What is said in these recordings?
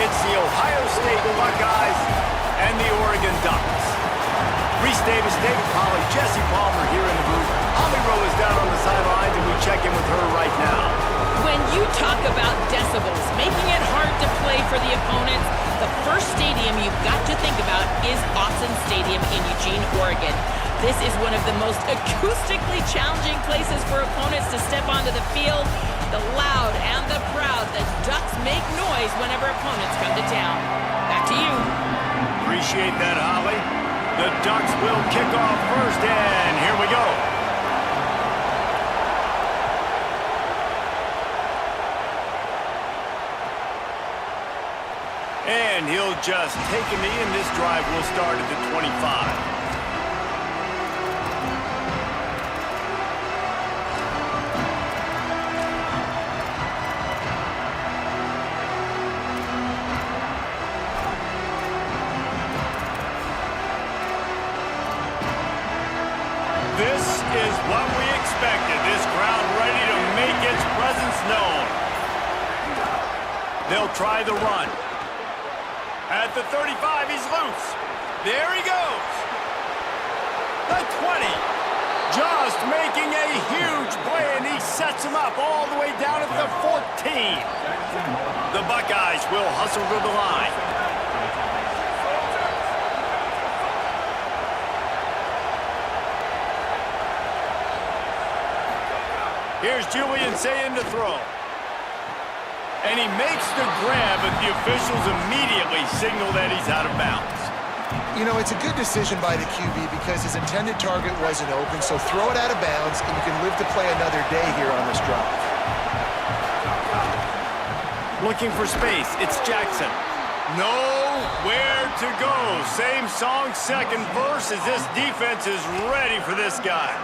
It's the Ohio State Buckeyes and the Oregon Ducks. Reese Davis, David Polley, Jesse Palmer here in the booth. Holly Rowe is down on the sidelines, and we check in with her right now. When you talk about decibels, making it hard to play for the opponents, the first stadium you've got to think about is Autzen Stadium in Eugene, Oregon. This is one of the most acoustically challenging places for opponents to step onto the field. The loud and the proud, the Ducks make noise whenever opponents come to town. Back to you. Appreciate that, Holly. The Ducks will kick off first, and here we go. And he'll just take a knee, and this drive will start at the 25. This is what we expected. This crowd ready to make its presence known. They'll try the run. At the 35, he's loose. There he goes. The 20. Just making a huge play, and he sets him up all the way down at the 14. The Buckeyes will hustle to the line. Here's Julian saying to throw. And he makes the grab, but the officials immediately signal that he's out of bounds. You know, it's a good decision by the QB because his intended target wasn't open, so throw it out of bounds, and you can live to play another day here on this drive. Looking for space, it's Jackson. Nowhere to go. Same song, second verse, as this defense is ready for this guy.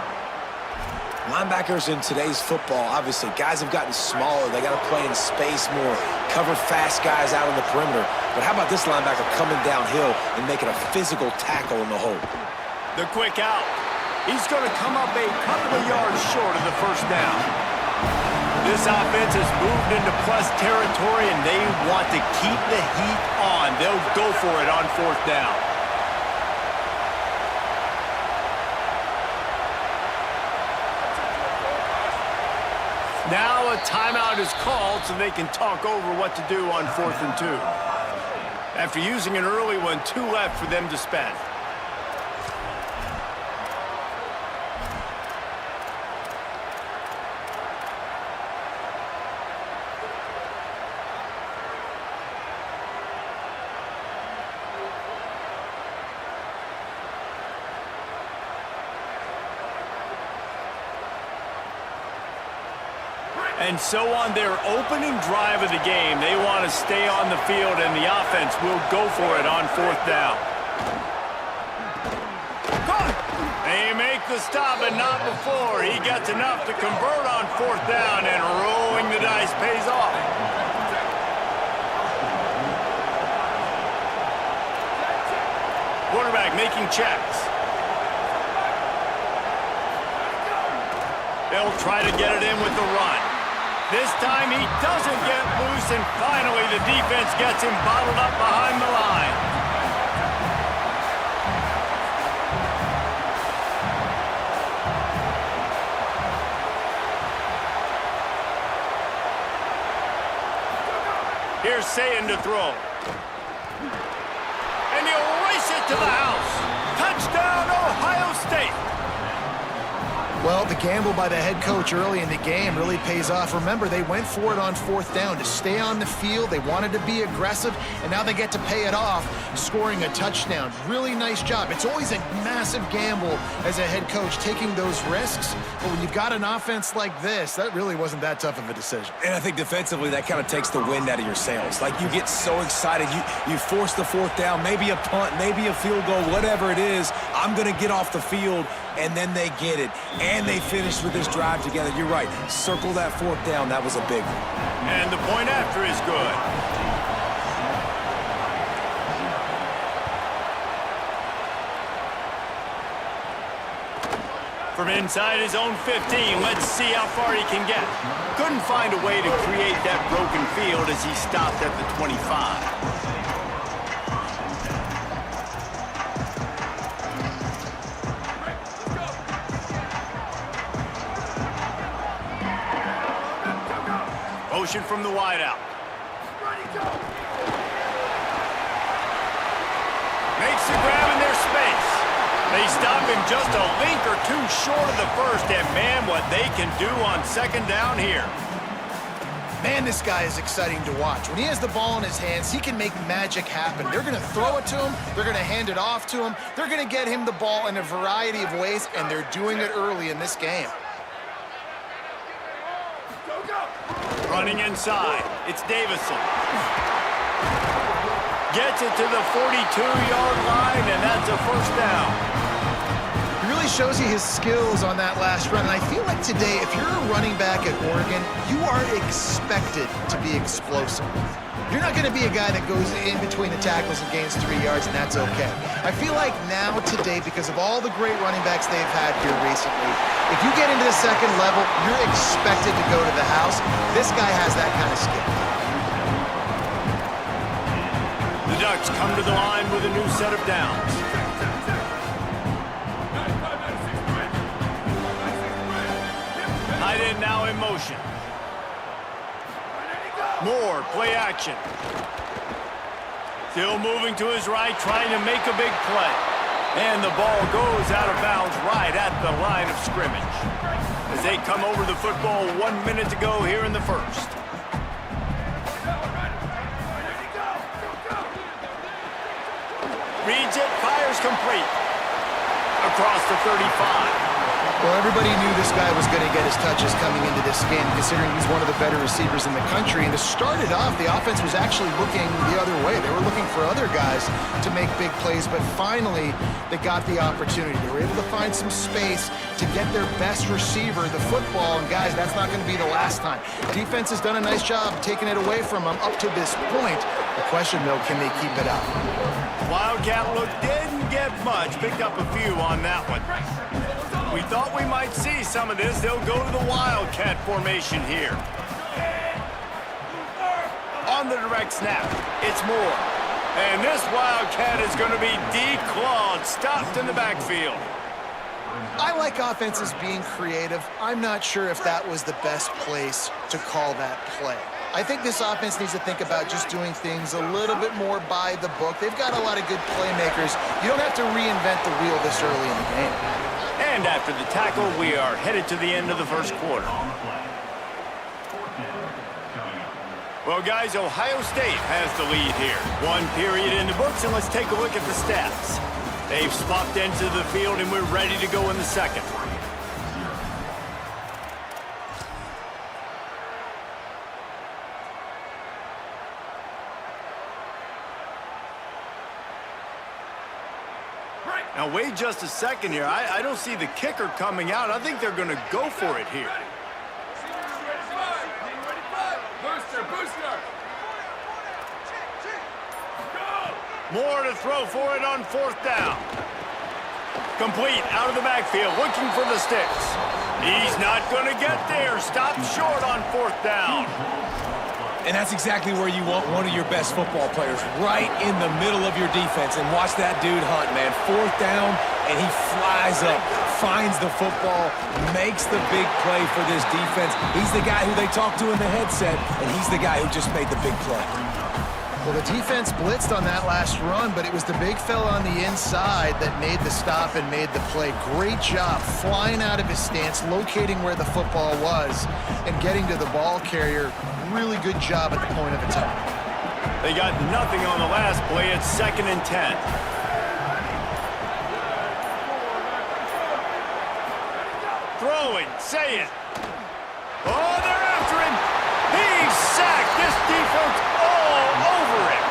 Linebackers in today's football, obviously, guys have gotten smaller. They got to play in space more, cover fast guys out on the perimeter. But how about this linebacker coming downhill and making a physical tackle in the hole? The quick out. He's going to come up a couple of yards short of the first down. This offense has moved into plus territory, and they want to keep the heat on. They'll go for it on fourth down. Now a timeout is called so they can talk over what to do on 4th and 2. After using an early one, 2 left for them to spend. And so on their opening drive of the game, they want to stay on the field, and the offense will go for it on 4th down. They make the stop, but not before. He gets enough to convert on 4th down, and rolling the dice pays off. Quarterback making checks. They'll try to get it in with the run. This time he doesn't get loose, and finally the defense gets him bottled up behind the line. Here's Sayin to throw. And he'll race it to the house. Touchdown, Ohio State. Well, the gamble by the head coach early in the game really pays off. Remember, they went for it on 4th down to stay on the field. They wanted to be aggressive, and now they get to pay it off, scoring a touchdown. Really nice job. It's always a massive gamble as a head coach, taking those risks. But when you've got an offense like this, that really wasn't that tough of a decision. And I think defensively, that kind of takes the wind out of your sails. Like, you get so excited. You force the 4th down, maybe a punt, maybe a field goal, whatever it is. I'm going to get off the field, and then they get it. And they finished with this drive together. You're right. Circle that 4th down. That was a big one. And the point after is good. From inside his own 15, let's see how far he can get. Couldn't find a way to create that broken field as he stopped at the 25. Motion from the wideout. Makes the grab in their space. They stop him just a link or two short of the first, and man, what they can do on second down here. Man, this guy is exciting to watch. When he has the ball in his hands, he can make magic happen. They're going to throw it to him. They're going to hand it off to him. They're going to get him the ball in a variety of ways, and they're doing it early in this game. Running inside, it's Davison. Gets it to the 42-yard line, and that's a first down. He really shows you his skills on that last run. And I feel like today, if you're a running back at Oregon, you are expected to be explosive. You're not going to be a guy that goes in between the tackles and gains 3 yards, and that's okay. I feel like now, today, because of all the great running backs they've had here recently, if you get into the second level, you're expected to go to the house. This guy has that kind of skill. The Ducks come to the line with a new set of downs. Tight end now in motion. Moore, play action. Still moving to his right, trying to make a big play. And the ball goes out of bounds right at the line of scrimmage. As they come over the football 1 minute to go here in the first. Reads it, fires complete. Across the 35. Well, everybody knew this guy was going to get his touches coming into this game, considering he's one of the better receivers in the country. And to start it off, the offense was actually looking the other way. They were looking for other guys to make big plays, but finally they got the opportunity. They were able to find some space to get their best receiver the football. And guys, that's not going to be the last time. The defense has done a nice job taking it away from them up to this point. The question, though, can they keep it up? Wildcat look didn't get much. Picked up a few on that one. We thought we might see some of this. They'll go to the Wildcat formation here. On the direct snap, it's Moore. And this Wildcat is going to be declawed, stopped in the backfield. I like offenses being creative. I'm not sure if that was the best place to call that play. I think this offense needs to think about just doing things a little bit more by the book. They've got a lot of good playmakers. You don't have to reinvent the wheel this early in the game. And after the tackle, we are headed to the end of the first quarter. Well, guys, Ohio State has the lead here. 1 period in the books, and let's take a look at the stats. They've swapped into the field, and we're ready to go in the second. Now, wait just a second here. I don't see the kicker coming out. I think they're going to go for it here. Moore to throw for it on 4th down. Complete out of the backfield, looking for the sticks. He's not going to get there. Stopped short on 4th down. And that's exactly where you want one of your best football players, right in the middle of your defense. And watch that dude hunt, man. 4th down, and he flies up, finds the football, makes the big play for this defense. He's the guy who they talk to in the headset, and he's the guy who just made the big play. Well, the defense blitzed on that last run, but it was the big fella on the inside that made the stop and made the play. Great job flying out of his stance, locating where the football was, and getting to the ball carrier. Really good job at the point of attack. They got nothing on the last play. It's 2nd and 10. Throwing, say it. Oh, they're after him. He's sacked. This defense all over him.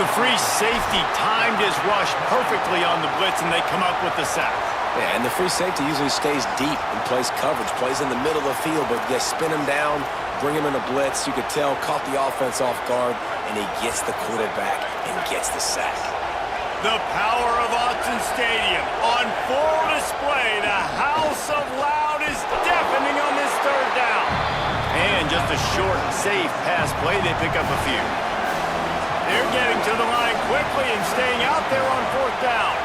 The free safety timed his rush perfectly on the blitz, and they come up with the sack. Yeah, and the free safety usually stays deep and plays coverage, plays in the middle of the field, but they spin him down, bring him in a blitz. You could tell, caught the offense off guard, and he gets the quarterback and gets the sack. The power of Autzen Stadium on full display. The house of loud is deafening on this third down. And just a short, safe pass play. They pick up a few. They're getting to the line quickly and staying out there on fourth down.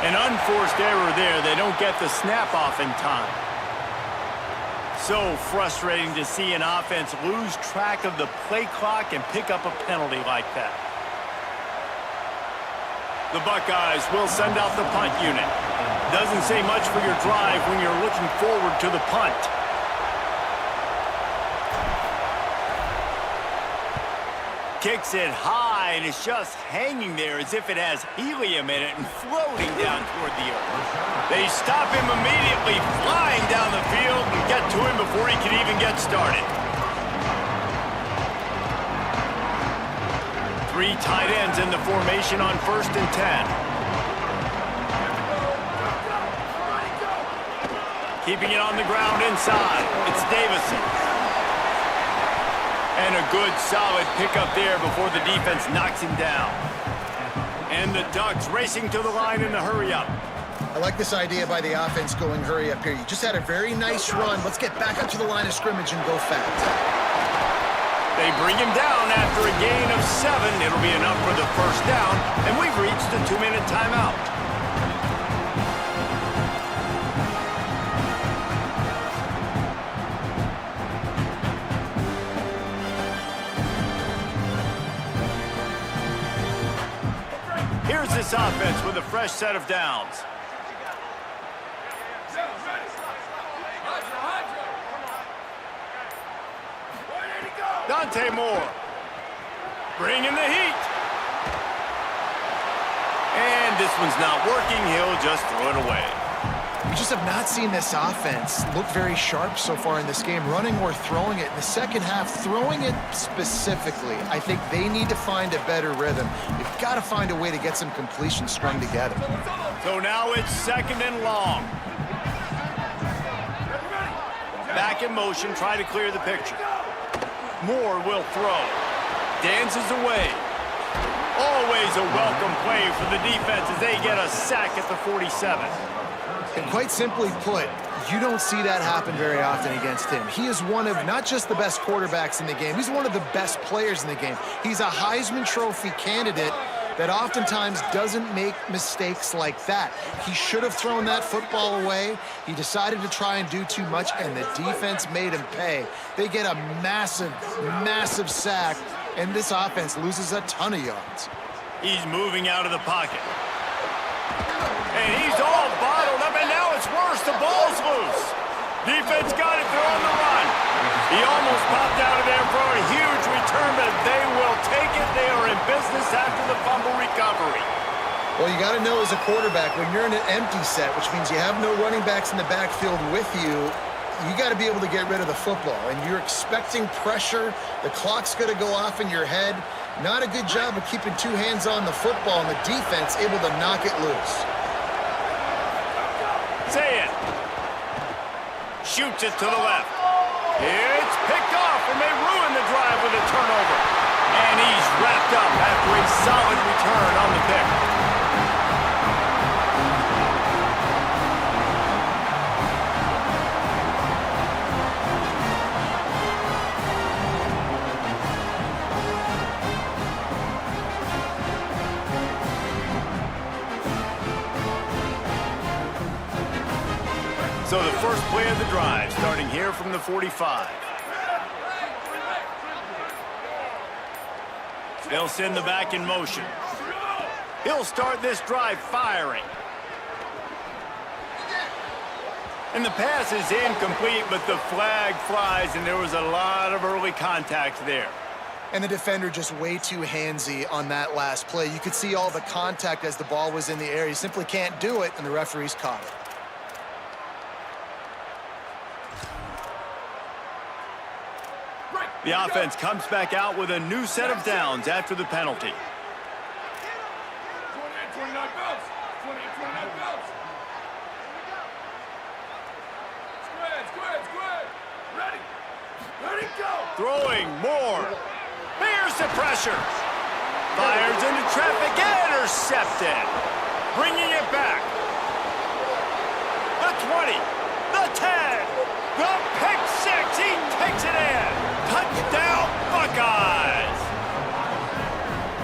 An unforced error there. They don't get the snap off in time. So frustrating to see an offense lose track of the play clock and pick up a penalty like that. The Buckeyes will send out the punt unit. Doesn't say much for your drive when you're looking forward to the punt. Kicks it high, and it's just hanging there as if it has helium in it and floating down toward the earth. They stop him immediately, flying down the field, and get to him before he can even get started. 3 tight ends in the formation on 1st and 10. Keeping it on the ground inside. It's Davison. And a good, solid pickup there before the defense knocks him down. And the Ducks racing to the line in the hurry-up. I like this idea by the offense going hurry up here. You just had a very nice run. Let's get back up to the line of scrimmage and go fast. They bring him down after a gain of 7. It'll be enough for the first down, and we've reached the 2-minute timeout. Here's this offense with a fresh set of downs. Dante Moore. Bringing the heat. And this one's not working. He'll just throw it away. We just have not seen this offense look very sharp so far in this game, running or throwing it. In the second half, throwing it specifically, I think they need to find a better rhythm. They've got to find a way to get some completions strung together. So now it's 2nd and long. Back in motion, try to clear the picture. Moore will throw. Dances away. Always a welcome play for the defense as they get a sack at the 47. And quite simply put, you don't see that happen very often against him. He is one of not just the best quarterbacks in the game, he's one of the best players in the game. He's a Heisman Trophy candidate that oftentimes doesn't make mistakes like that. He should have thrown that football away. He decided to try and do too much, and the defense made him pay. They get a massive, massive sack, and this offense loses a ton of yards. He's moving out of the pocket. And he's all bottled up, and now it's worse. The ball's loose. Defense got it. They're on the run. He almost popped out of there for a huge return, but they will take it. They are in business after the fumble recovery. Well, you got to know as a quarterback, when you're in an empty set, which means you have no running backs in the backfield with you, you got to be able to get rid of the football. And you're expecting pressure. The clock's going to go off in your head. Not a good job of keeping 2 hands on the football, and the defense able to knock it loose. Say it. Shoots it to the left. It's picked off, and they ruin the drive with a turnover. And he's wrapped up after a solid return on the pick. So the first play of the drive, starting here from the 45. They'll send the back in motion. He'll start this drive firing. And the pass is incomplete, but the flag flies, and there was a lot of early contact there. And the defender just way too handsy on that last play. You could see all the contact as the ball was in the air. He simply can't do it, and the referees caught it. The offense comes back out with a new set of downs after the penalty. 29 bounce. 29 bounce. Squid. Ready, go. Throwing more. Bears the pressure. Fires into traffic. Intercepted. Bringing it back. The 20. The 10. The pick six. He takes it in. Touchdown, Buckeyes.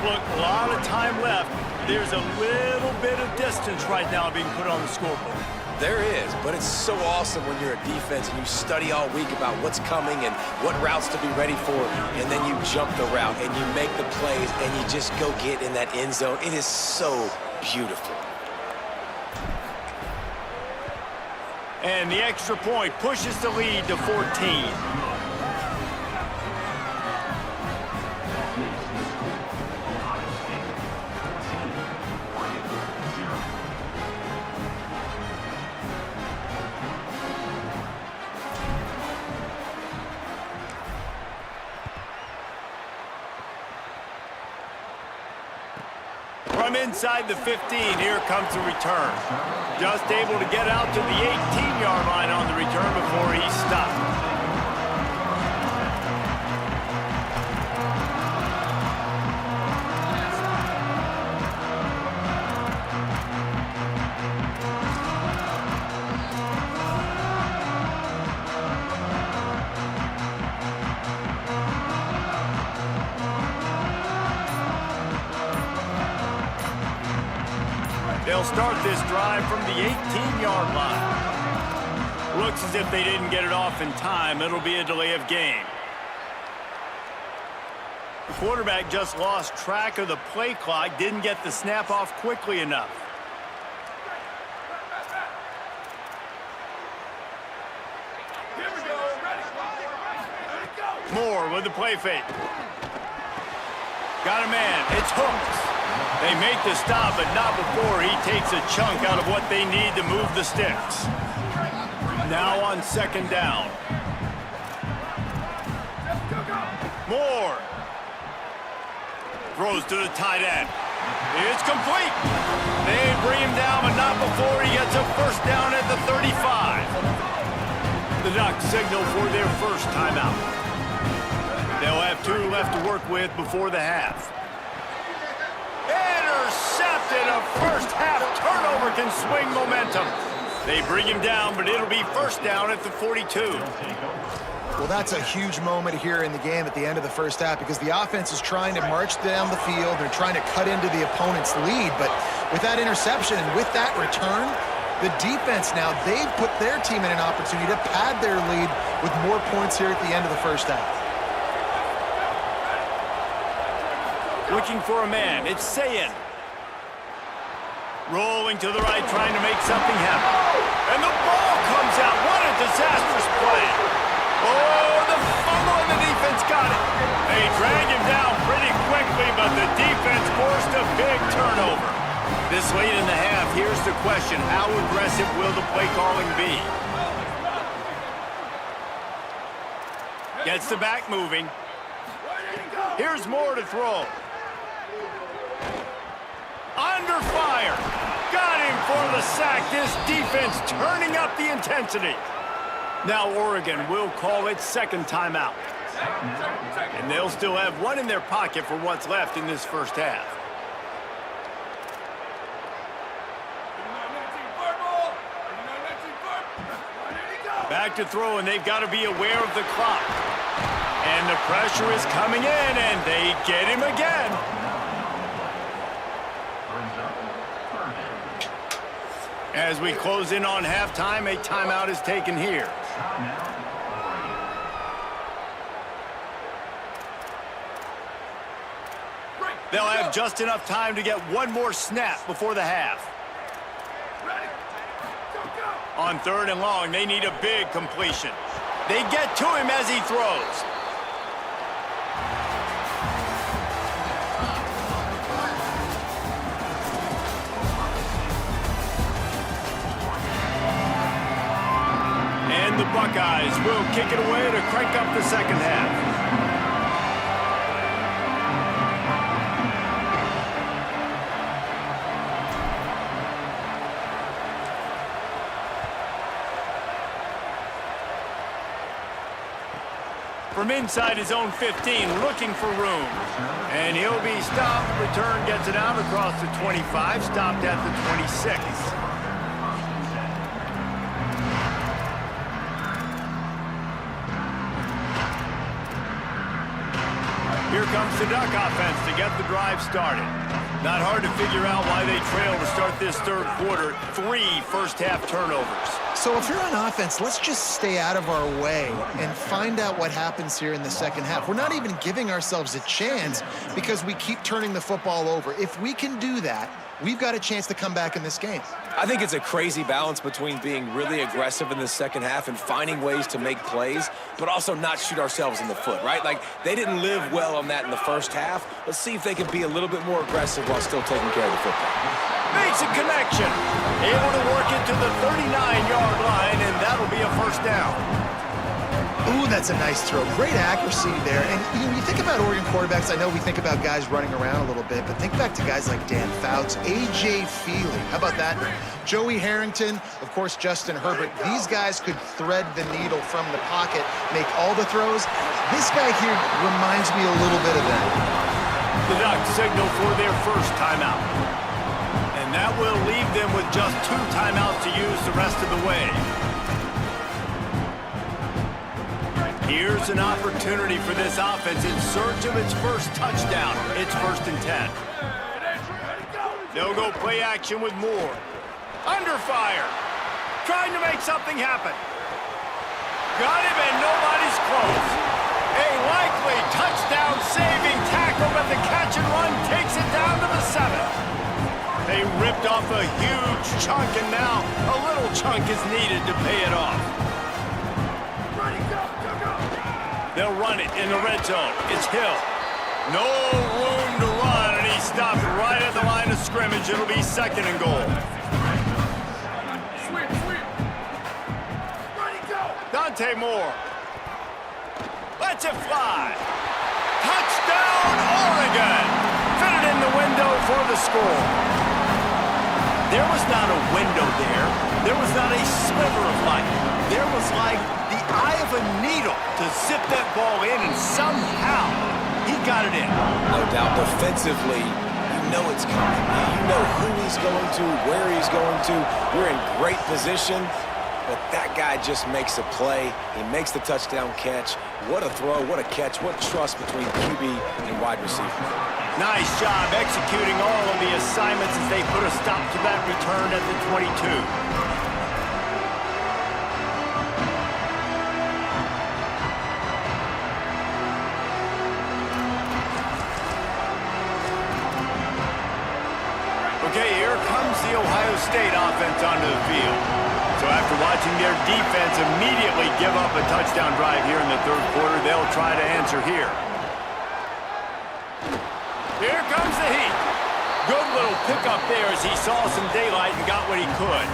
Look, a lot of time left. There's a little bit of distance right now being put on the scoreboard. There is, but it's so awesome when you're a defense and you study all week about what's coming and what routes to be ready for, and then you jump the route and you make the plays and you just go get in that end zone. It is so beautiful. And the extra point pushes the lead to 14. From inside the 15, here comes the return. Just able to get out to the 18-yard line on the return before he's stopped. They'll start this drive from the 18-yard line. Looks as if they didn't get it off in time. It'll be a delay of game. The quarterback just lost track of the play clock, didn't get the snap off quickly enough. Here we go. Ready, go. Moore with the play fake. Got a man. It's Hooks. They make the stop, but not before he takes a chunk out of what they need to move the sticks. Now on second down. Moore. Throws to the tight end. It's complete. They bring him down, but not before he gets a first down at the 35. The Ducks signal for their first timeout. They'll have 2 left to work with before the half. Intercepted. A first half turnover can swing momentum. They bring him down, but it'll be first down at the 42. Well, that's a huge moment here in the game at the end of the first half because the offense is trying to march down the field. They're trying to cut into the opponent's lead, but with that interception and with that return, the defense now, they've put their team in an opportunity to pad their lead with more points here at the end of the first half. Looking for a man. It's Sayin. Rolling to the right, trying to make something happen. And the ball comes out. What a disastrous play. Oh, the fumble and the defense got it. They drag him down pretty quickly, but the defense forced a big turnover. This late in the half, here's the question. How aggressive will the play calling be? Gets the back moving. Here's Moore to throw. Under fire. Got him for the sack. This defense turning up the intensity. Now Oregon will call its second timeout. And they'll still have one in their pocket for what's left in this first half. Back to throw, and they've got to be aware of the clock. And the pressure is coming in, and they get him again. As we close in on halftime, a timeout is taken here. They'll have just enough time to get one more snap before the half. On third and long, they need a big completion. They get to him as he throws. And the Buckeyes will kick it away to crank up the second half. from inside his own 15, looking for room. And he'll be stopped. Return gets it out across the 25, stopped at the 26. Here comes the Duck offense to get the drive started. Not hard to figure out why they trail to start this third quarter. 3 first-half turnovers. So if you're on offense, let's just stay out of our way and find out what happens here in the second half. We're not even giving ourselves a chance because we keep turning the football over. If we can do that, we've got a chance to come back in this game. I think it's a crazy balance between being really aggressive in the second half and finding ways to make plays, but also not shoot ourselves in the foot, right? Like, they didn't live well on that in the first half. Let's see if they can be a little bit more aggressive while still taking care of the football. Makes a connection. Able to work it to the 39-yard line, and that'll be a first down. Ooh, that's a nice throw. Great accuracy there. And you think about Oregon quarterbacks, I know we think about guys running around a little bit, but think back to guys like Dan Fouts, A.J. Feely. How about that? Joey Harrington, of course, Justin Herbert. These guys could thread the needle from the pocket, make all the throws. This guy here reminds me a little bit of that. The Ducks signal for their first timeout. And that will leave them with just 2 timeouts to use the rest of the way. Here's an opportunity for this offense in search of its first touchdown. It's 1st and 10. They'll go play action with Moore. Under fire. Trying to make something happen. Got him and nobody's close. A likely touchdown-saving tackle, but the catch and run takes it down to the 7. They ripped off a huge chunk, and now a little chunk is needed to pay it off. They'll run it in the red zone. It's Hill. No room to run, and he stopped right at the line of scrimmage. It'll be 2nd and goal. Dante Moore. Lets it fly. Touchdown, Oregon. Fitted in the window for the score. There was not a window there. There was not a sliver of light. There was like the eye of a needle to zip that ball in, and somehow he got it in. No doubt, defensively, you know it's coming. You know who he's going to, where he's going to. You're in great position, but that guy just makes a play. He makes the touchdown catch. What a throw, what a catch, what trust between QB and wide receiver. Nice job executing all of the assignments as they put a stop to that return at the 22. Okay, here comes the Ohio State offense onto the field. So after watching their defense immediately give up a touchdown drive here in the third quarter, they'll try to answer here. Here comes the heat. Good little pickup there as he saw some daylight and got what he could.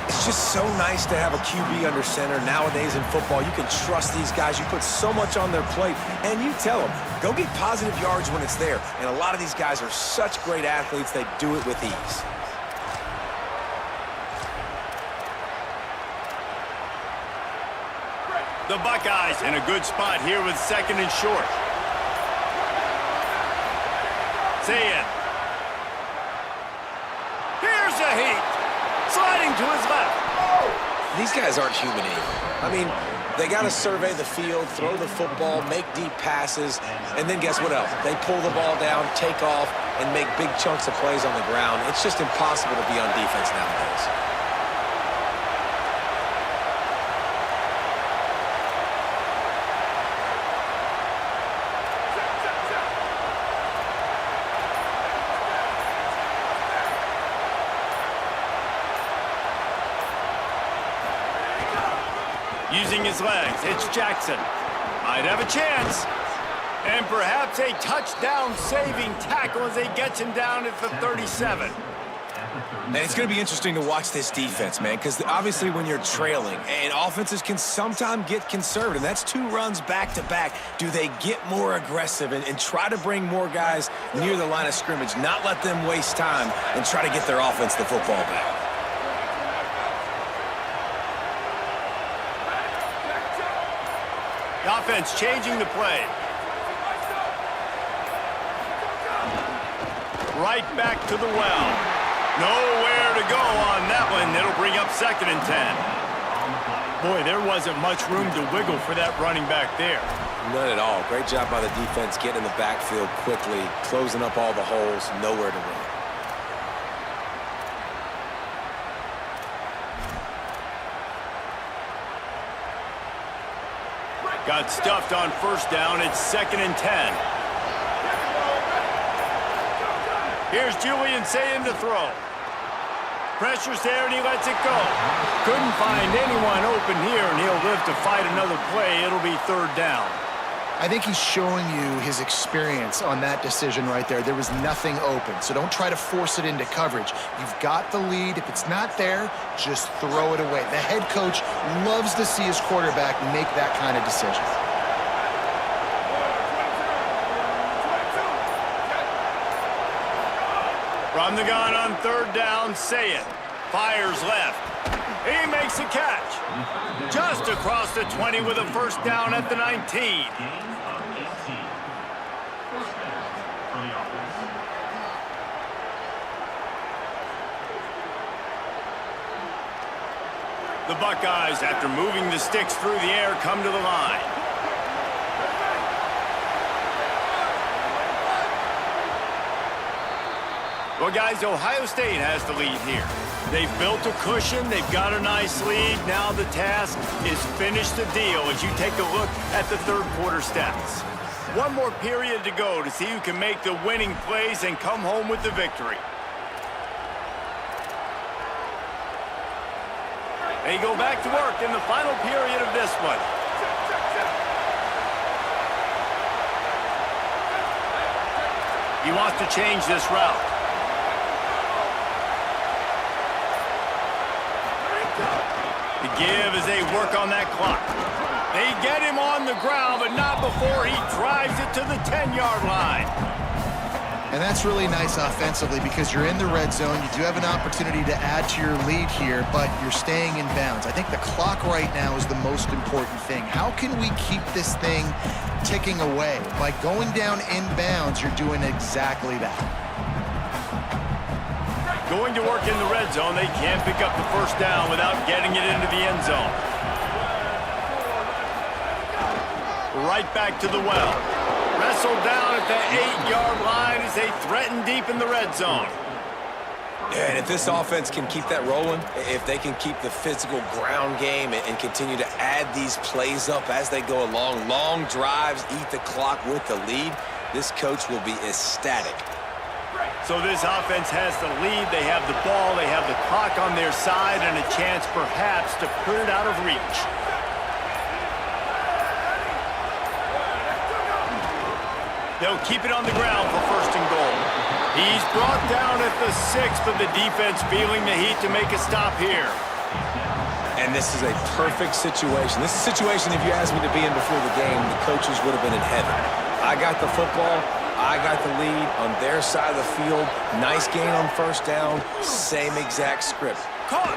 It's just so nice to have a QB under center. Nowadays in football, you can trust these guys. You put so much on their plate, and you tell them, go get positive yards when it's there. And a lot of these guys are such great athletes, they do it with ease. The Buckeyes in a good spot here with 2nd and short. Saying. Here's a heat. Sliding to his left. These guys aren't human either. I mean, they got to survey the field, throw the football, make deep passes, and then guess what else? They pull the ball down, take off, and make big chunks of plays on the ground. It's just impossible to be on defense nowadays. Using his legs, it's Jackson. Might have a chance. And perhaps a touchdown-saving tackle as he gets him down at the 37. And it's going to be interesting to watch this defense, man, because obviously when you're trailing, and offenses can sometimes get conservative, and that's 2 runs back-to-back. Do they get more aggressive and try to bring more guys near the line of scrimmage, not let them waste time, and try to get their offense the football back? The offense changing the play. Right back to the well. Nowhere to go on that one. It'll bring up 2nd and 10. Boy, there wasn't much room to wiggle for that running back there. None at all. Great job by the defense getting in the backfield quickly, closing up all the holes, nowhere to run. Got stuffed on 1st down. It's 2nd and 10. Here's Julian saying to throw. Pressure's there, and he lets it go. Couldn't find anyone open here, and he'll live to fight another play. It'll be 3rd down. I think he's showing you his experience on that decision right there. There was nothing open, so don't try to force it into coverage. You've got the lead. If it's not there, just throw it away. The head coach loves to see his quarterback make that kind of decision. From the gun on 3rd down, say it. Fires left. He makes a catch. Just across the 20 with a 1st down at the 19. The Buckeyes, after moving the sticks through the air, come to the line. Well, guys, Ohio State has the lead here. They've built a cushion. They've got a nice lead. Now the task is finish the deal as you take a look at the 3rd quarter stats. One more period to go to see who can make the winning plays and come home with the victory. They go back to work in the final period of this one. He wants to change this route. The give as they work on that clock. They get him on the ground, but not before he drives it to the 10-yard line. And that's really nice offensively because you're in the red zone. You do have an opportunity to add to your lead here, but you're staying in bounds. I think the clock right now is the most important thing. How can we keep this thing ticking away? By going down in bounds, you're doing exactly that. Going to work in the red zone, they can't pick up the 1st down without getting it into the end zone. Right back to the well. Wrestled down at the 8-yard line as they threaten deep in the red zone. And if this offense can keep that rolling, if they can keep the physical ground game and continue to add these plays up as they go along, long drives, eat the clock with the lead, this coach will be ecstatic. So this offense has the lead. They have the ball. They have the clock on their side and a chance perhaps to put it out of reach. They'll keep it on the ground for 1st and goal. He's brought down at the 6, but the defense feeling the heat to make a stop here. And this is a perfect situation. This is a situation, if you asked me to be in before the game, the coaches would have been in heaven. I got the football. I got the lead on their side of the field. Nice gain on 1st down. Same exact script. Caught.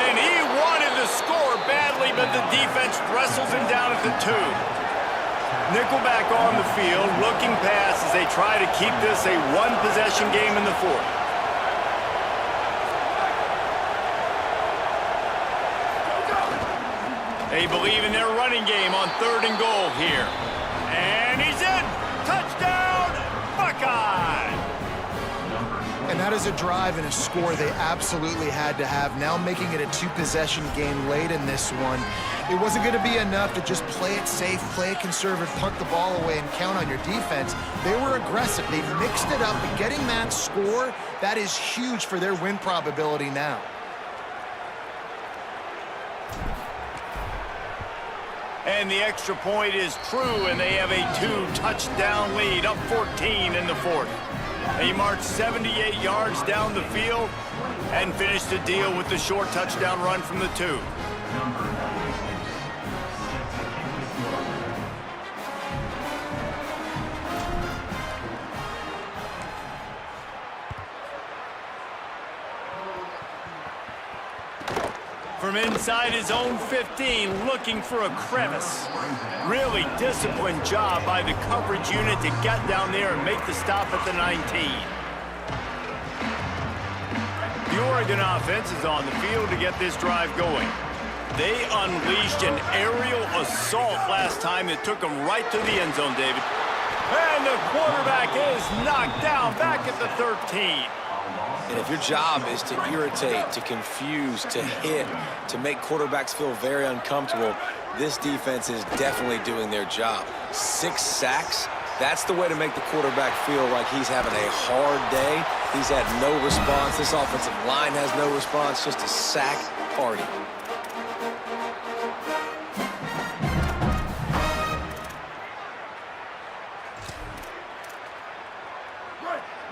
And he wanted to score badly, but the defense wrestles him down at the 2. Nickelback on the field, looking pass as they try to keep this a 1-possession game in the 4th. They believe in their running game on 3rd and goal here. And he's in! Touchdown, Buckeye! And that is a drive and a score they absolutely had to have. Now making it a 2-possession game late in this one. It wasn't going to be enough to just play it safe, play it conservative, punt the ball away, and count on your defense. They were aggressive. They mixed it up, but getting that score, that is huge for their win probability now. And the extra point is true, and they have a 2-touchdown lead, up 14 in the 4th. They march 78 yards down the field and finish the deal with the short touchdown run from the 2. From inside his own 15, looking for a crevice. Really disciplined job by the coverage unit to get down there and make the stop at the 19. The Oregon offense is on the field to get this drive going. They unleashed an aerial assault last time that took them right to the end zone, David. And the quarterback is knocked down back at the 13. And if your job is to irritate, to confuse, to hit, to make quarterbacks feel very uncomfortable, this defense is definitely doing their job. 6 sacks, that's the way to make the quarterback feel like he's having a hard day. He's had no response. This offensive line has no response, just a sack party.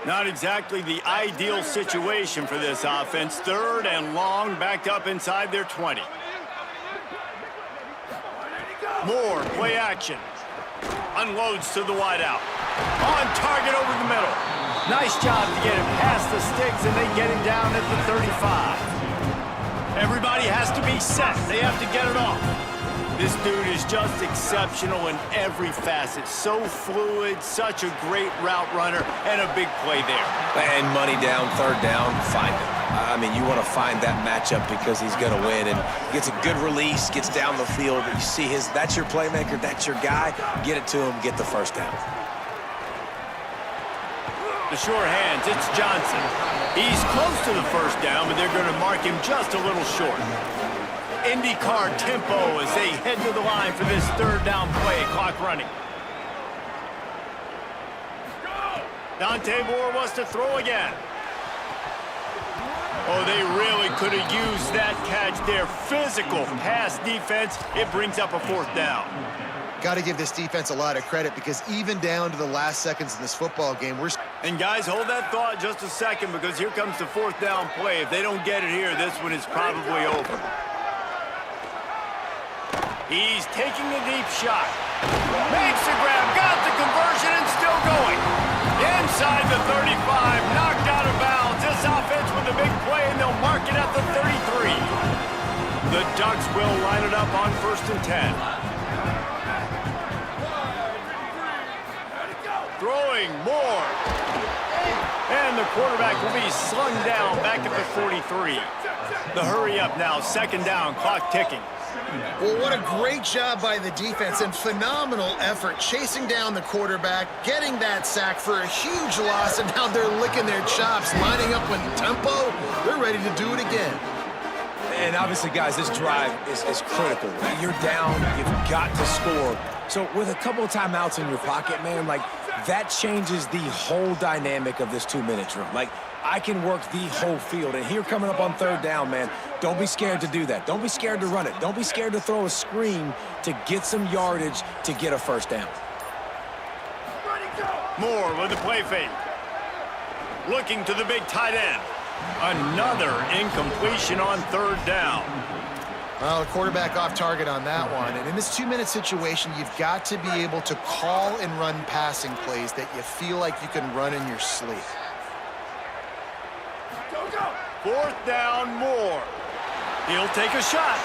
Not exactly the ideal situation for this offense. 3rd and long, backed up inside their 20. Moore, play action. Unloads to the wideout. On target over the middle. Nice job to get him past the sticks, and they get him down at the 35. Everybody has to be set. They have to get it off. This dude is just exceptional in every facet. So fluid, such a great route runner, and a big play there. And money down, 3rd down, find him. I mean, you want to find that matchup because he's going to win, and gets a good release, gets down the field. You see that's your playmaker, that's your guy. Get it to him, get the 1st down. The sure hands, it's Johnson. He's close to the 1st down, but they're going to mark him just a little short. IndyCar tempo as they head to the line for this 3rd down play. Clock running. Dante Moore wants to throw again. Oh, they really could have used that catch there. Physical pass defense. It brings up a 4th down. Got to give this defense a lot of credit because even down to the last seconds in this football game, And guys, hold that thought just a second because here comes the 4th down play. If they don't get it here, this one is probably over. He's taking a deep shot. Makes the grab, got the conversion, and still going. Inside the 35, knocked out of bounds. This offense with a big play, and they'll mark it at the 33. The Ducks will line it up on 1st and 10. Throwing more. And the quarterback will be slung down back at the 43. The hurry up now, 2nd down, clock ticking. Well, what a great job by the defense and phenomenal effort chasing down the quarterback, getting that sack for a huge loss, and now they're licking their chops, lining up with tempo. They're ready to do it again. And obviously, guys, this drive is critical. You're down, you've got to score. So with a couple of timeouts in your pocket, man, like, that changes the whole dynamic of this 2-minute drill. Like, I can work the whole field. And here coming up on 3rd down, man, don't be scared to do that. Don't be scared to run it. Don't be scared to throw a screen to get some yardage to get a 1st down. Moore with the play fake. Looking to the big tight end. Another incompletion on 3rd down. Well, the quarterback off target on that one. And in this 2-minute situation, you've got to be able to call and run passing plays that you feel like you can run in your sleep. 4th down, Moore. He'll take a shot.